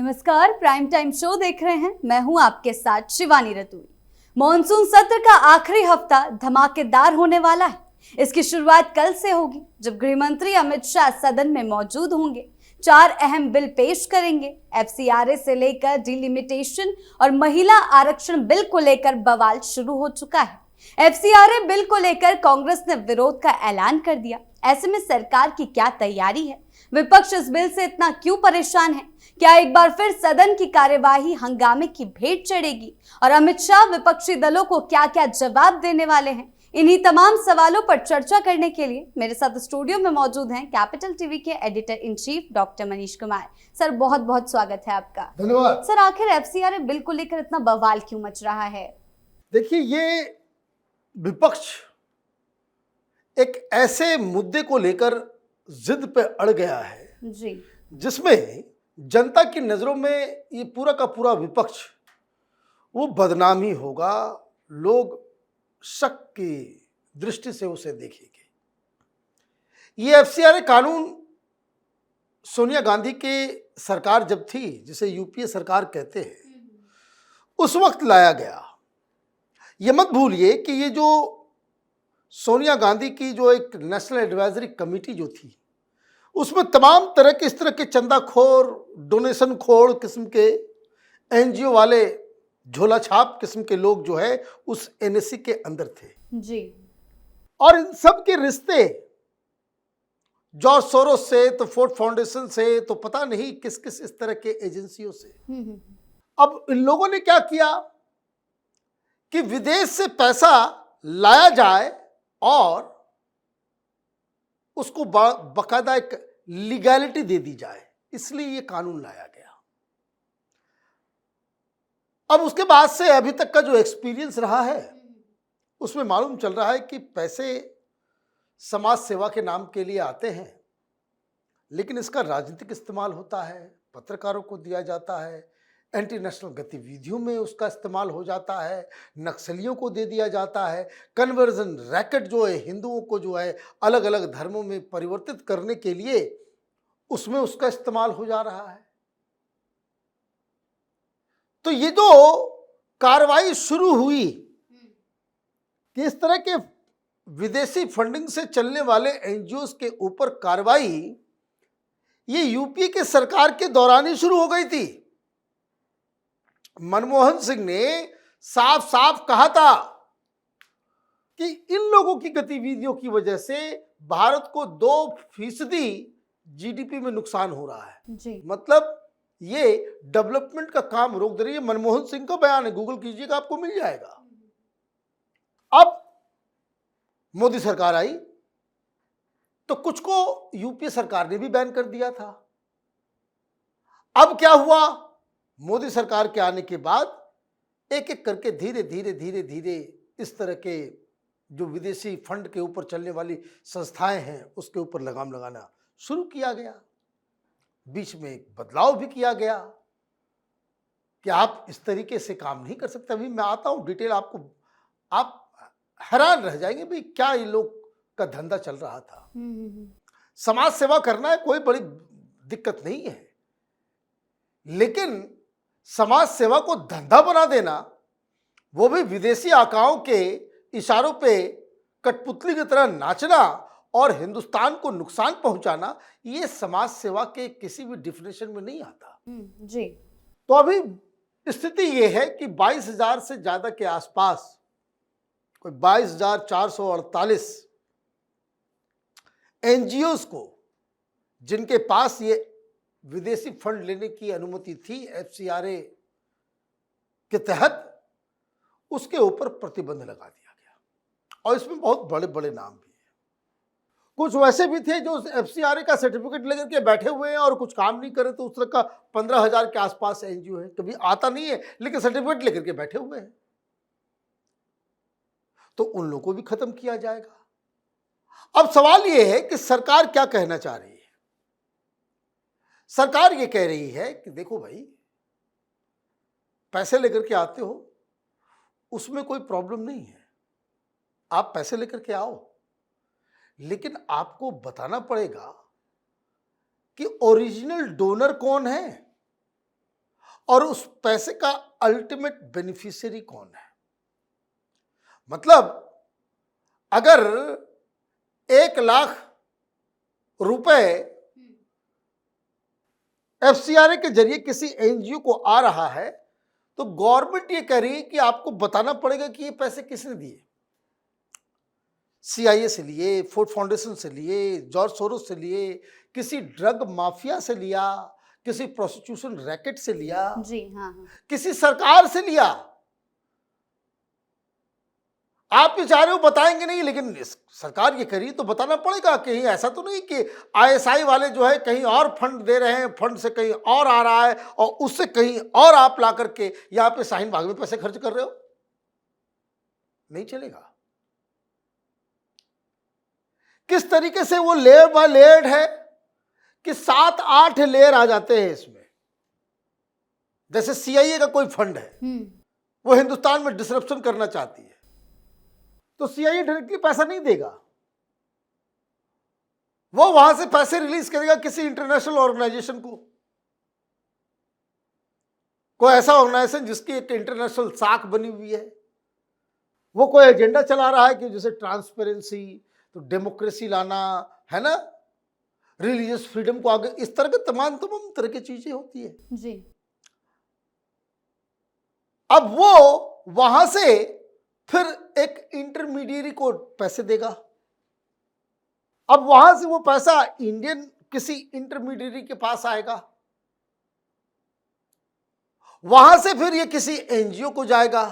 नमस्कार, prime time show देख रहे हैं। मैं हूं आपके साथ शिवानी रतूरी। मॉनसून सत्र का आखिरी हफ्ता धमाकेदार होने वाला है। इसकी शुरुआत कल से होगी, जब गृह मंत्री अमित शाह सदन में मौजूद होंगे। 4 अहम बिल पेश करेंगे। एफसीआरए से लेकर डिलिमिटेशन और महिला आरक्षण बिल को लेकर बवाल शुरू हो चुका है। एफसीआरए बिल को लेकर कांग्रेस ने विरोध का ऐलान कर दिया। ऐसे में सरकार की क्या तैयारी है? विपक्ष इस बिल से इतना क्यों परेशान है? क्या एक बार फिर सदन की कार्यवाही हंगामे की भेंट चढ़ेगी? और अमित शाह विपक्षी दलों को क्या क्या जवाब देने वाले हैं? इन्हीं तमाम सवालों पर चर्चा करने के लिए मेरे साथ स्टूडियो में मौजूद हैं कैपिटल टीवी के editor in chief doctor Manish Kumar. Sir, बहुत बहुत स्वागत है आपका। धन्यवाद। सर, आखिर एफसीआरए बिल को लेकर इतना बवाल क्यों मच रहा है? देखिए, ये विपक्ष एक ऐसे मुद्दे को लेकर जिद पे अड़ गया है जी, जिसमें जनता की नजरों में ये पूरा का पूरा विपक्ष वो बदनामी होगा। लोग शक की दृष्टि से उसे देखेंगे। ये एफसीआरए कानून सोनिया गांधी की सरकार जब थी, जिसे यूपीए सरकार कहते हैं, उस वक्त लाया गया। ये मत भूलिए कि ये जो सोनिया गांधी की जो एक नेशनल एडवाइजरी कमेटी जो थी, उसमें तमाम तरह के इस तरह के चंदाखोर, डोनेशन खोर किस्म के, एनजीओ वाले, झोला छाप किस्म के लोग जो है उस एनएससी के अंदर थे जी। और इन सब के रिश्ते जॉर्ज सोरोस से, तो फोर्ड फाउंडेशन से, तो पता नहीं किस किस इस तरह के एजेंसियों से। अब इन लोगों ने क्या किया कि विदेश से पैसा लाया जाए और उसको बाकायदा एक लीगैलिटी दे दी जाए, इसलिए ये कानून लाया गया। अब उसके बाद से अभी तक का जो एक्सपीरियंस रहा है, उसमें मालूम चल रहा है कि पैसे समाज सेवा के नाम के लिए आते हैं, लेकिन इसका राजनीतिक इस्तेमाल होता है, पत्रकारों को दिया जाता है, एंटी नेशनल गतिविधियों में उसका इस्तेमाल हो जाता है, नक्सलियों को दे दिया जाता है। कन्वर्जन रैकेट जो है, हिंदुओं को जो है अलग अलग धर्मों में परिवर्तित करने के लिए, उसमें उसका इस्तेमाल हो जा रहा है। तो ये जो कार्रवाई शुरू हुई कि इस तरह के विदेशी फंडिंग से चलने वाले एनजीओस के ऊपर कार्रवाई, ये यूपीए के सरकार के दौरान ही शुरू हो गई थी। मनमोहन सिंह ने साफ साफ कहा था कि इन लोगों की गतिविधियों की वजह से भारत को 2% जीडीपी में नुकसान हो रहा है जी। मतलब ये डेवलपमेंट का काम रोक दे रही है। मनमोहन सिंह का बयान है, गूगल कीजिएगा, आपको मिल जाएगा। अब मोदी सरकार आई तो कुछ को यूपीए सरकार ने भी बैन कर दिया था। अब क्या हुआ? मोदी सरकार के आने के बाद एक एक करके धीरे धीरे धीरे धीरे इस तरह के जो विदेशी फंड के ऊपर चलने वाली संस्थाएं हैं, उसके ऊपर लगाम लगाना शुरू किया गया। बीच में एक बदलाव भी किया गया कि आप इस तरीके से काम नहीं कर सकते। अभी मैं आता हूं डिटेल, आपको आप हैरान रह जाएंगे भाई क्या ये लोग का धंधा चल रहा था। समाज सेवा करना है, कोई बड़ी दिक्कत नहीं है, लेकिन समाज सेवा को धंधा बना देना, वो भी विदेशी आकाओं के इशारों पे कठपुतली की तरह नाचना और हिंदुस्तान को नुकसान पहुंचाना, ये समाज सेवा के किसी भी डिफिनेशन में नहीं आता। जी। तो अभी स्थिति ये है कि 22,000 से ज्यादा के आसपास, कोई 22,448 एनजीओस को, जिनके पास ये विदेशी फंड लेने की अनुमति थी एफसीआरए के तहत, उसके ऊपर प्रतिबंध लगा दिया गया। और इसमें बहुत बड़े बड़े नाम भी हैं। कुछ वैसे भी थे जो एफसीआरए का सर्टिफिकेट लेकर के बैठे हुए हैं और कुछ काम नहीं करे, तो उस तरह का 15,000 के आसपास एनजीओ है, कभी आता नहीं है लेकिन सर्टिफिकेट लेकर के बैठे हुए हैं। तो उन लोगों को भी खत्म किया जाएगा। अब सवाल यह है कि सरकार क्या कहना चाह रही है। सरकार ये कह रही है कि देखो भाई, पैसे लेकर के आते हो, उसमें कोई प्रॉब्लम नहीं है, आप पैसे लेकर के आओ, लेकिन आपको बताना पड़ेगा कि ओरिजिनल डोनर कौन है। और उस पैसे का अल्टीमेट बेनिफिशियरी कौन है। मतलब अगर 1 लाख रुपए एफसीआरए के जरिए किसी एनजीओ को आ रहा है तो गवर्नमेंट ये कह रही है कि आपको बताना पड़ेगा कि ये पैसे किसने दिए। सीआईए से लिए, फोर्ड फाउंडेशन से लिए, जॉर्ज सोरोस से लिए, किसी ड्रग माफिया से लिया, किसी प्रोस्टिट्यूशन रैकेट से लिया, जी हाँ हाँ। किसी सरकार से लिया। आप ये चाह रहे हो बताएंगे नहीं, लेकिन सरकार ये करी तो बताना पड़ेगा। कहीं ऐसा तो नहीं कि आईएसआई वाले जो है कहीं और फंड दे रहे हैं, फंड से कहीं और आ रहा है और उससे कहीं और आप ला करके यहां पे शाहीन बाग में पैसे खर्च कर रहे हो। नहीं चलेगा। किस तरीके से वो लेयर बाय लेयर है कि 7-8 लेयर आ जाते हैं इसमें। जैसे सीआईए का कोई फंड है, वो हिंदुस्तान में डिसरप्शन करना चाहती है तो सीआईए डायरेक्टली पैसा नहीं देगा, वो वहां से पैसे रिलीज करेगा किसी इंटरनेशनल ऑर्गेनाइजेशन को। कोई ऐसा ऑर्गेनाइजेशन जिसकी एक इंटरनेशनल साख बनी हुई है, वो कोई एजेंडा चला रहा है कि जैसे ट्रांसपेरेंसी, तो डेमोक्रेसी लाना है ना, रिलीजियस फ्रीडम को आगे, इस तरह के तमाम तरह की चीजें होती है जी। अब वो वहां से फिर एक इंटरमीडिएरी को पैसे देगा। अब वहां से वो पैसा इंडियन किसी इंटरमीडिएरी के पास आएगा, वहां से फिर ये किसी एनजीओ को जाएगा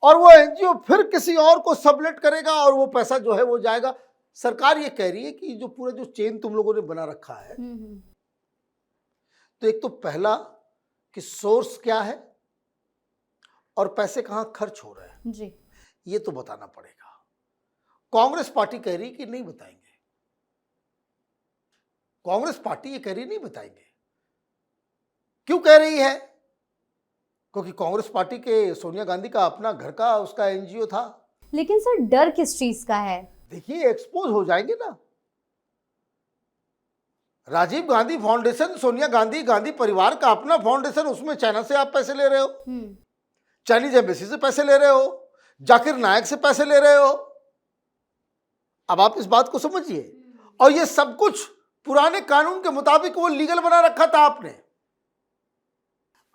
और वो एनजीओ फिर किसी और को सबलेट करेगा और वो पैसा जो है वो जाएगा। सरकार ये कह रही है कि जो पूरा जो चेन तुम लोगों ने बना रखा है, तो एक तो पहला कि सोर्स क्या है और पैसे कहां खर्च हो रहे हैं जी, ये तो बताना पड़ेगा। कांग्रेस पार्टी कह रही कि नहीं बताएंगे, कांग्रेस पार्टी ये कह रही नहीं बताएंगे। क्यों कह रही है? क्योंकि कांग्रेस पार्टी के सोनिया गांधी का अपना घर का उसका एनजीओ था। लेकिन सर डर किस चीज का है? देखिए एक्सपोज हो जाएंगे ना। राजीव गांधी फाउंडेशन, सोनिया गांधी, गांधी परिवार का अपना फाउंडेशन, उसमें चाइना से आप पैसे ले रहे हो, चाइनीज एम्बेसी से पैसे ले रहे हो, जाकिर नायक से पैसे ले रहे हो। अब आप इस बात को समझिए। और ये सब कुछ पुराने कानून के मुताबिक वो लीगल बना रखा था आपने।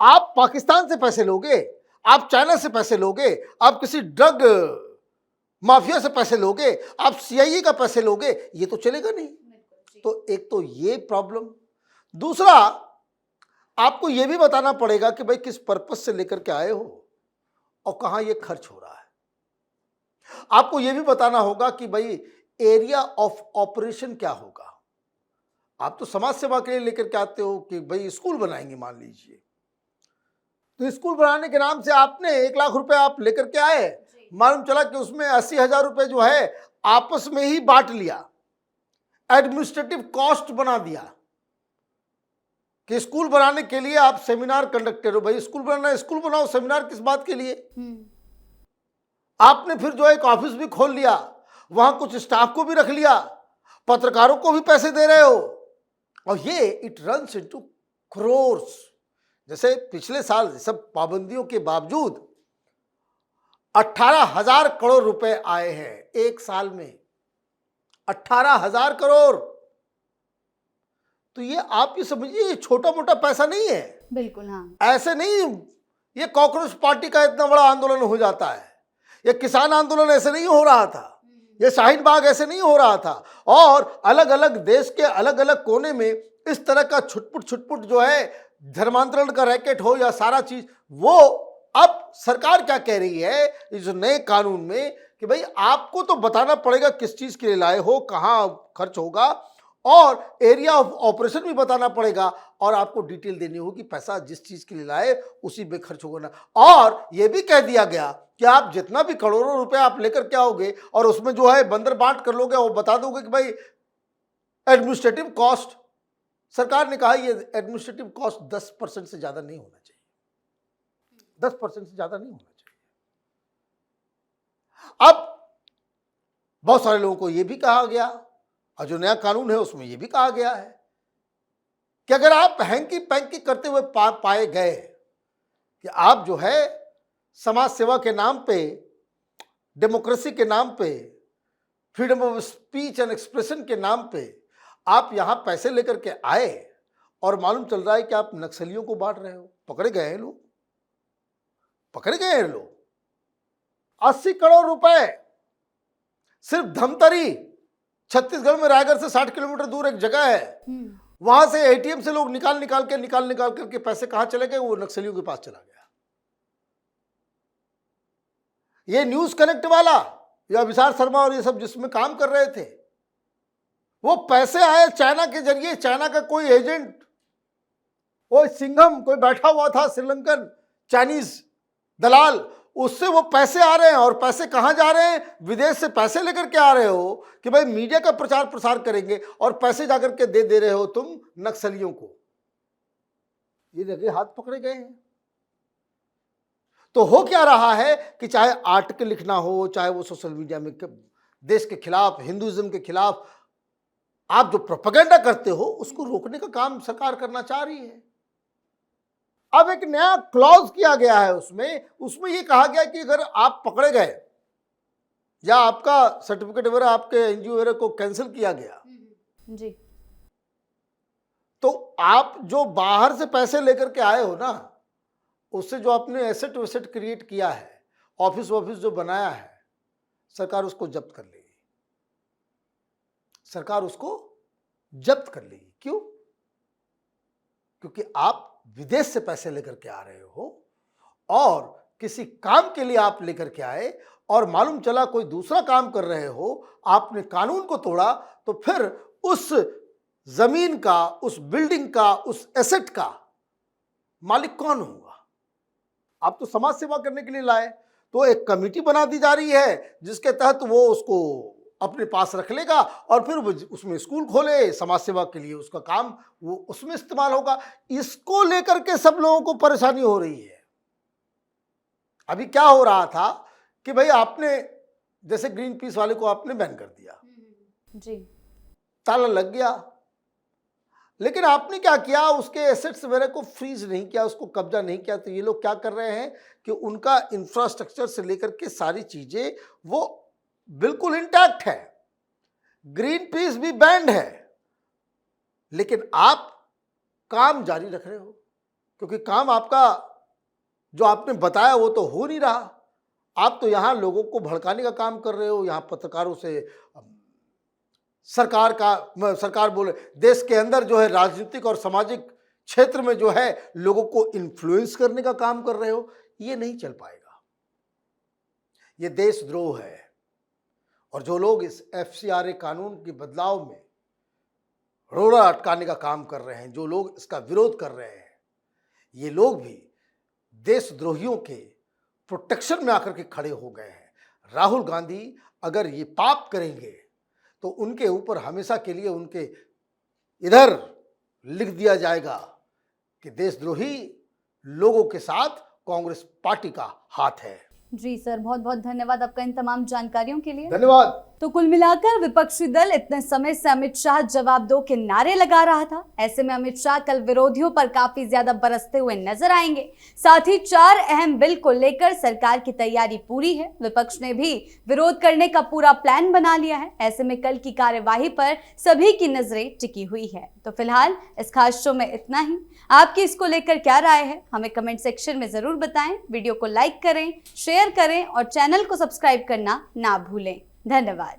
आप पाकिस्तान से पैसे लोगे, आप चाइना से पैसे लोगे, आप किसी ड्रग माफिया से पैसे लोगे, आप सीआईए का पैसे लोगे, ये तो चलेगा नहीं। तो एक तो ये प्रॉब्लम। दूसरा, आपको ये भी बताना पड़ेगा कि भाई किस पर्पस से लेकर के आए हो और कहां ये खर्च हो रहा है। आपको ये भी बताना होगा कि भाई एरिया ऑफ ऑपरेशन क्या होगा। आप तो समाज सेवा के लिए लेकर के आते हो कि भाई स्कूल बनाएंगे मान लीजिए, तो स्कूल बनाने के नाम से आपने 1 लाख रुपए आप लेकर के आए, मालूम चला कि उसमें 80,000 रुपए जो है आपस में ही बांट लिया, एडमिनिस्ट्रेटिव कॉस्ट बना दिया कि स्कूल बनाने के लिए आप सेमिनार कंडक्ट करो। भाई स्कूल बनाना, स्कूल बनाओ, सेमिनार किस बात के लिए? आपने फिर जो है एक ऑफिस भी खोल लिया, वहां कुछ स्टाफ को भी रख लिया, पत्रकारों को भी पैसे दे रहे हो, और ये इट रन्स इनटू क्रोर्स। जैसे पिछले साल सब पाबंदियों के बावजूद 18,000 करोड़ रुपए आए हैं एक साल में, 18,000 करोड़। तो ये आप ये समझिए छोटा मोटा पैसा नहीं है। बिल्कुल हाँ। ऐसे नहीं ये कांग्रेस पार्टी का इतना बड़ा आंदोलन हो जाता है, ये किसान आंदोलन ऐसे नहीं हो रहा था, ये शाहीन बाग ऐसे नहीं हो रहा था। और अलग अलग देश के अलग अलग कोने में इस तरह का छुटपुट जो है, धर्मांतरण का रैकेट हो या सारा चीज, वो अब सरकार क्या कह रही है इस नए कानून में कि भाई आपको तो बताना पड़ेगा किस चीज के लिए लाए हो, कहां खर्च होगा, और एरिया ऑफ ऑपरेशन भी बताना पड़ेगा, और आपको डिटेल देनी होगी पैसा जिस चीज के लिए लाए उसी में खर्च होगा ना। और यह भी कह दिया गया कि आप जितना भी करोड़ों रुपए आप लेकर के आओगे और उसमें जो है बंदर बांट कर लोगे, वो बता दोगे कि भाई एडमिनिस्ट्रेटिव कॉस्ट, सरकार ने कहा ये एडमिनिस्ट्रेटिव कॉस्ट 10% से ज्यादा नहीं होना चाहिए, 10% से ज्यादा नहीं होना चाहिए। अब बहुत सारे लोगों को यह भी कहा गया, और जो नया कानून है उसमें यह भी कहा गया है कि अगर आप हैंकी पैंकी करते हुए पाए गए कि आप जो है समाज सेवा के नाम पे, डेमोक्रेसी के नाम पे, freedom of speech and expression के नाम पे आप यहां पैसे लेकर के आए और मालूम चल रहा है कि आप नक्सलियों को बांट रहे हो। पकड़े गए हैं लोग, पकड़े गए हैं लोग। 80 करोड़ रुपए सिर्फ धमतरी, छत्तीसगढ़ में रायगढ़ से 60 किलोमीटर दूर एक जगह है, वहां से एटीएम से लोग निकाल करके पैसे कहां चले गए, वो नक्सलियों के पास चला गया। ये न्यूज कनेक्ट वाला या विशाल शर्मा और ये सब जिसमें काम कर रहे थे, वो पैसे आए चाइना के जरिए। चाइना का कोई एजेंट, वो सिंघम कोई बैठा हुआ था, श्रीलंकन चाइनीज दलाल, उससे वो पैसे आ रहे हैं। और पैसे कहां जा रहे हैं? विदेश से पैसे लेकर के आ रहे हो कि भाई मीडिया का प्रचार प्रसार करेंगे, और पैसे जाकर के दे रहे हो तुम नक्सलियों को। ये लगे हाथ पकड़े गए हैं। तो हो क्या रहा है कि चाहे आर्टिकल लिखना हो, चाहे वो सोशल मीडिया में देश के खिलाफ, हिंदुइज्म के खिलाफ आप जो प्रोपेगेंडा करते हो, उसको रोकने का काम सरकार करना चाह रही है। अब एक नया क्लॉज किया गया है उसमें ये कहा गया कि अगर आप पकड़े गए या आपका सर्टिफिकेट वगैरह, आपके एनजीओ वगैरह को कैंसिल किया गया जी, तो आप जो बाहर से पैसे लेकर के आए हो ना, उससे जो आपने एसेट वेसेट क्रिएट किया है, ऑफिस जो बनाया है, सरकार उसको जब्त कर लेगी। सरकार उसको जब्त कर लेगी। क्यों? क्योंकि आप विदेश से पैसे लेकर के आ रहे हो और किसी काम के लिए आप लेकर के आए, और मालूम चला कोई दूसरा काम कर रहे हो, आपने कानून को तोड़ा, तो फिर उस जमीन का, उस बिल्डिंग का, उस एसेट का मालिक कौन होगा? आप तो समाज सेवा करने के लिए लाए, तो एक कमेटी बना दी जा रही है जिसके तहत वो उसको अपने पास रख लेगा और फिर वो उसमें स्कूल खोले समाज सेवा के लिए, उसका काम वो उसमें इस्तेमाल होगा। इसको लेकर के सब लोगों को परेशानी हो रही है। अभी क्या हो रहा था कि भाई आपने जैसे ग्रीन पीस वाले को आपने बैन कर दिया जी, ताला लग गया, लेकिन आपने क्या किया, उसके एसेट्स वगैरह को फ्रीज नहीं किया, उसको कब्जा नहीं किया। तो ये लोग क्या कर रहे हैं कि उनका इंफ्रास्ट्रक्चर से लेकर के सारी चीजें वो बिल्कुल इंटैक्ट है, ग्रीन पीस भी बैंड है, लेकिन आप काम जारी रख रहे हो, क्योंकि काम आपका जो आपने बताया वो तो हो नहीं रहा। आप तो यहां लोगों को भड़काने का काम कर रहे हो, यहां पत्रकारों से सरकार बोले देश के अंदर जो है राजनीतिक और सामाजिक क्षेत्र में जो है लोगों को इन्फ्लुएंस करने का काम कर रहे हो। ये नहीं चल पाएगा, ये देशद्रोह है। और जो लोग इस FCRA कानून के बदलाव में रोड़ा अटकाने का काम कर रहे हैं, जो लोग इसका विरोध कर रहे हैं, ये लोग भी देशद्रोहियों के प्रोटेक्शन में आकर के खड़े हो गए हैं। राहुल गांधी अगर ये पाप करेंगे तो उनके ऊपर हमेशा के लिए उनके इधर लिख दिया जाएगा कि देशद्रोही लोगों के साथ कांग्रेस पार्टी का हाथ है। जी सर, बहुत बहुत धन्यवाद आपका इन तमाम जानकारियों के लिए। धन्यवाद। तो कुल मिलाकर विपक्षी दल इतने समय से अमित शाह जवाब दो के नारे लगा रहा था। ऐसे में अमित शाह कल विरोधियों पर काफी ज्यादा बरसते हुए नजर आएंगे। साथ ही 4 अहम बिल को लेकर सरकार की तैयारी पूरी है। विपक्ष ने भी विरोध करने का पूरा प्लान बना लिया है। ऐसे में कल की कार्यवाही पर सभी की नजरें टिकी हुई है। तो फिलहाल इस खास शो में इतना ही। आपकी इसको लेकर क्या राय है, हमें कमेंट सेक्शन में जरूर बताएं। वीडियो को लाइक करें, शेयर करें और चैनल को सब्सक्राइब करना ना भूलें। धन्यवाद।